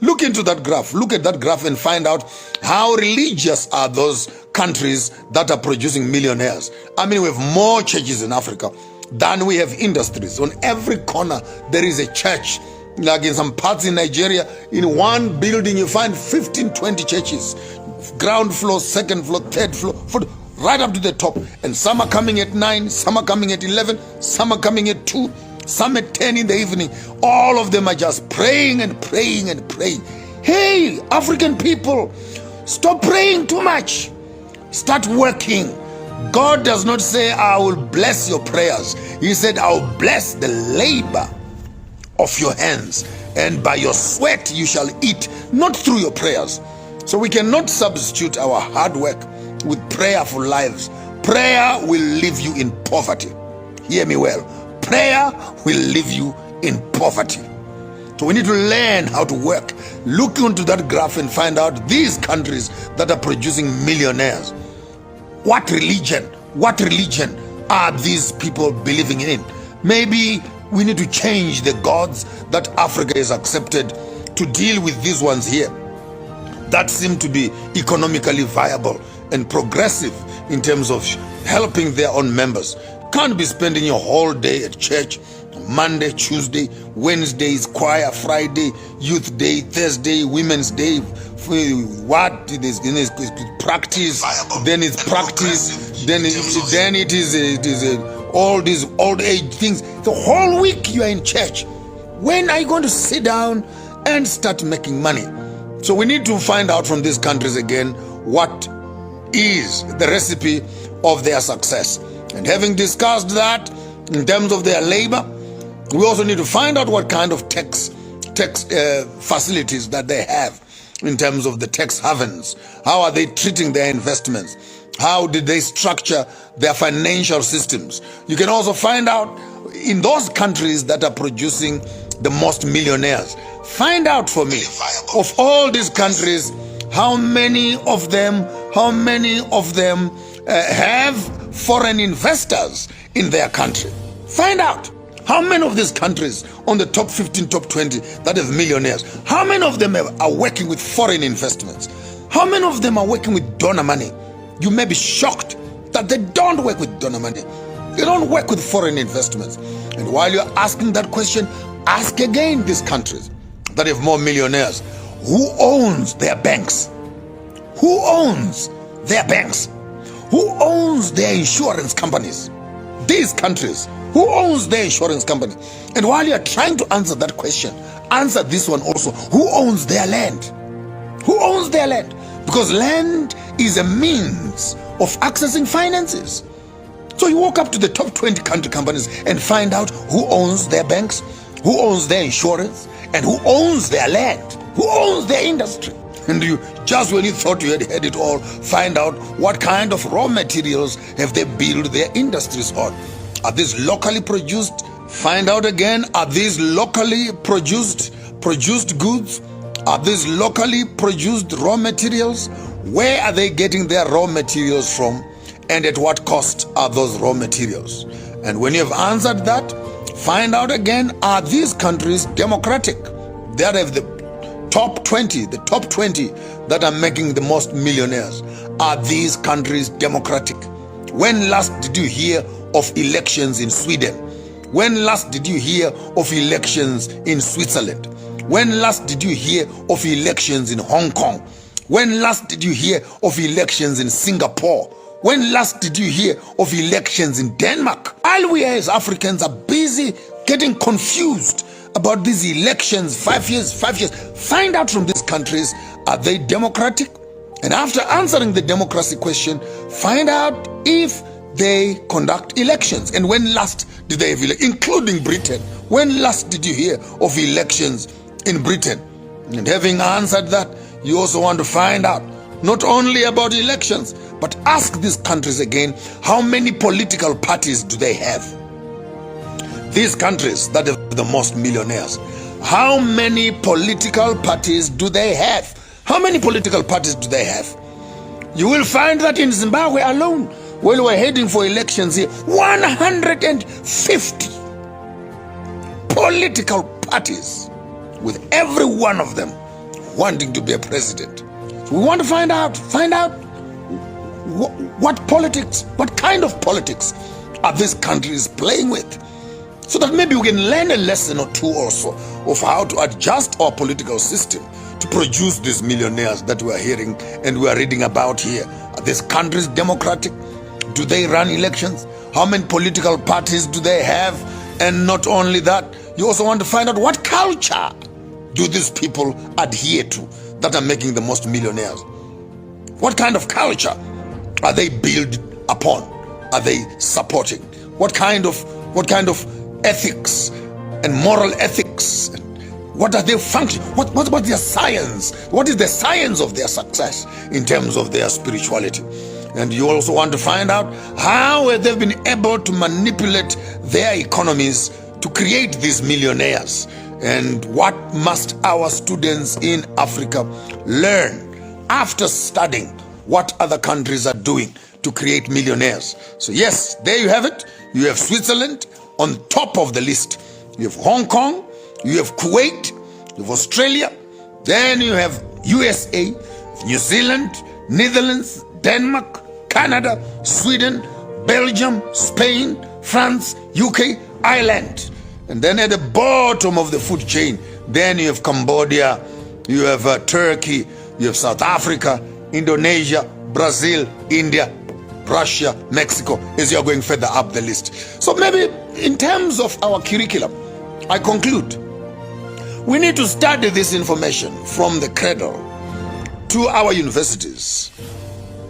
Look into that graph. Look at that graph and find out how religious are those countries that are producing millionaires. I mean, we have more churches in Africa than we have industries. On every corner, there is a church. Like in some parts in Nigeria, in one building, you find 15, 20 churches. Ground floor, second floor, third floor, right up to the top. And some are coming at 9, some are coming at 11, some are coming at 2, some at 10 in the evening. All of them are just praying and praying and praying. Hey, African people, stop praying too much. Start working. God does not say, I will bless your prayers. He said, I will bless the labor of your hands, and by your sweat you shall eat, not through your prayers. So we cannot substitute our hard work with prayerful lives. Prayer will leave you in poverty. Hear me well. Prayer will leave you in poverty. So we need to learn how to work. Look into that graph and find out these countries that are producing millionaires. What religion are these people believing in? Maybe we need to change the gods that Africa has accepted to deal with these ones here that seem to be economically viable and progressive in terms of helping their own members. Can't be spending your whole day at church. Monday, Tuesday, Wednesday is choir, Friday, youth day, Thursday, women's day. What it is practice, then it's practice, then it is all these old age things. The whole week you are in church. When are you going to sit down and start making money? So we need to find out from these countries again what is the recipe of their success. And having discussed that in terms of their labor, we also need to find out what kind of tax facilities that they have in terms of the tax havens. How are they treating their investments? How did they structure their financial systems? You can also find out in those countries that are producing the most millionaires. Find out for me, of all these countries, how many of them have foreign investors in their country. Find out how many of these countries on the top 15, top 20 that have millionaires, how many of them are working with foreign investments? How many of them are working with donor money? You may be shocked that they don't work with donor money. They don't work with foreign investments. And while you're asking that question, ask again these countries that have more millionaires. Who owns their banks? Who owns their banks? Who owns their insurance companies? These countries, who owns their insurance company? And while you're trying to answer that question, answer this one also. Who owns their land? Who owns their land? Because land is a means of accessing finances. So you walk up to the top 20 country companies and find out who owns their banks, who owns their insurance, and who owns their land, who owns their industry. And you, just when you thought you had it all, find out what kind of raw materials have they built their industries on. Are these locally produced? Find out again, are these locally produced goods? Are these locally produced raw materials? Where are they getting their raw materials from? And at what cost are those raw materials? And when you have answered that, find out again, are these countries democratic? They have the top 20 that are making the most millionaires. Are these countries democratic? When last did you hear of elections in Sweden? When last did you hear of elections in Switzerland? When last did you hear of elections in Hong Kong? When last did you hear of elections in Singapore? When last did you hear of elections in Denmark? All we as Africans are busy getting confused about these elections. 5 years. Find out from these countries, are they democratic? And after answering the democracy question, find out if they conduct elections. And when last did they have elections, including Britain? When last did you hear of elections in Britain? And having answered that, you also want to find out not only about elections, but ask these countries again, how many political parties do they have? These countries that have the most millionaires, how many political parties do they have? How many political parties do they have? You will find that in Zimbabwe alone, when we're heading for elections here, 150 political parties, with every one of them wanting to be a president. So we want to find out what politics, what kind of politics are these countries playing with, so that maybe we can learn a lesson or two also of how to adjust our political system to produce these millionaires that we are hearing and we are reading about here. Are these countries democratic? Do they run elections? How many political parties do they have? And not only that, you also want to find out what culture do these people adhere to that are making the most millionaires. What kind of culture are they built upon? Are they supporting? What kind of ethics and moral ethics? What are they function? What's their science? What is the science of their success in terms of their spirituality? And you also want to find out how they've been able to manipulate their economies to create these millionaires. And what must our students in Africa learn after studying what other countries are doing to create millionaires? So yes, there you have it. You have Switzerland on top of the list. You have Hong Kong, you have Kuwait, you have Australia, then you have USA, New Zealand, Netherlands, Denmark, Canada, Sweden, Belgium, Spain, France, UK, Ireland. And then at the bottom of the food chain, then you have Cambodia, you have Turkey, you have South Africa, Indonesia, Brazil, India, Russia, Mexico, as you are going further up the list. So maybe in terms of our curriculum, I conclude, we need to study this information from the cradle to our universities.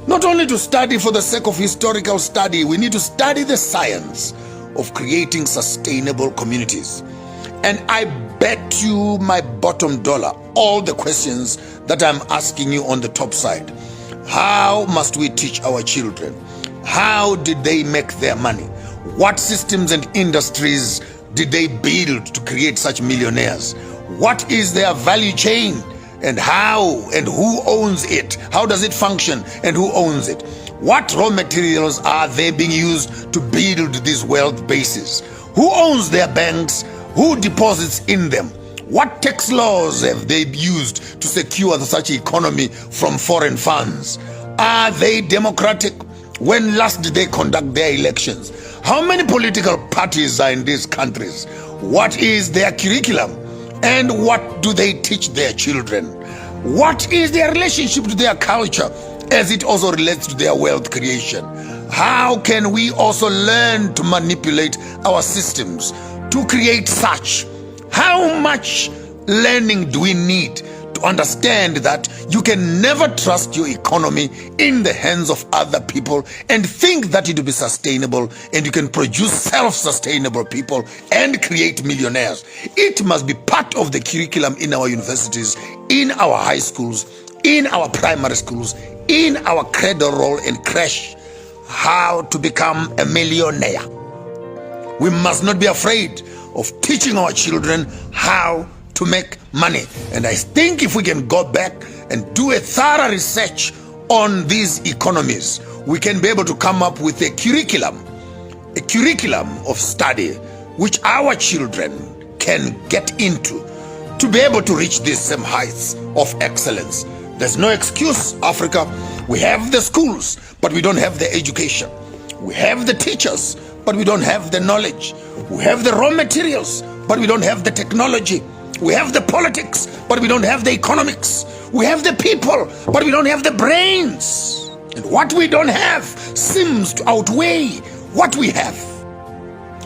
Not only to study for the sake of historical study, we need to study the science of creating sustainable communities. And I bet you my bottom dollar all the questions that I'm asking you on the top side. How must we teach our children? How did they make their money? What systems and industries did they build to create such millionaires? What is their value chain? And how and who owns it? How does it function and who owns it? What raw materials are they being used to build these wealth bases? Who owns their banks? Who deposits in them? What tax laws have they used to secure such economy from foreign funds? Are they democratic? When last did they conduct their elections? How many political parties are in these countries? What is their curriculum? And what do they teach their children? What is their relationship to their culture as it also relates to their wealth creation? How can we also learn to manipulate our systems to create such? How much learning do we need to understand that you can never trust your economy in the hands of other people and think that it will be sustainable and you can produce self-sustainable people and create millionaires? It must be part of the curriculum in our universities, in our high schools, in our primary schools, in our cradle roll and crash, how to become a millionaire. We must not be afraid of teaching our children how to make money. And I think if we can go back and do a thorough research on these economies, we can be able to come up with a curriculum of study which our children can get into to be able to reach these same heights of excellence. There's no excuse, Africa. We have the schools, but we don't have the education. We have the teachers, but we don't have the knowledge. We have the raw materials, but we don't have the technology. We have the politics, but we don't have the economics. We have the people, but we don't have the brains. And what we don't have seems to outweigh what we have.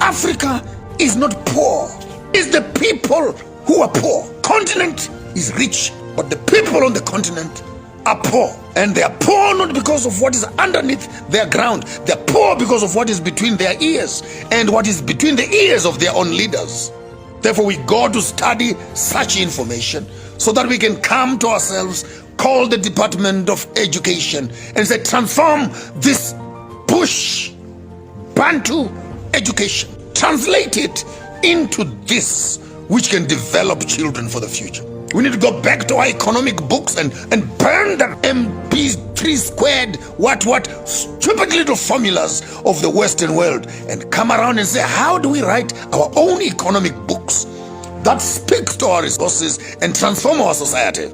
Africa is not poor. It's the people who are poor. Continent is rich, but the people on the continent are poor. And they are poor not because of what is underneath their ground. They are poor because of what is between their ears and what is between the ears of their own leaders. Therefore, we go to study such information so that we can come to ourselves, call the Department of Education and say, transform this bush Bantu education, translate it into this which can develop children for the future. We need to go back to our economic books and burn them MP3 squared, what stupid little formulas of the Western world, and come around and say, how do we write our own economic books that speaks to our resources and transform our society?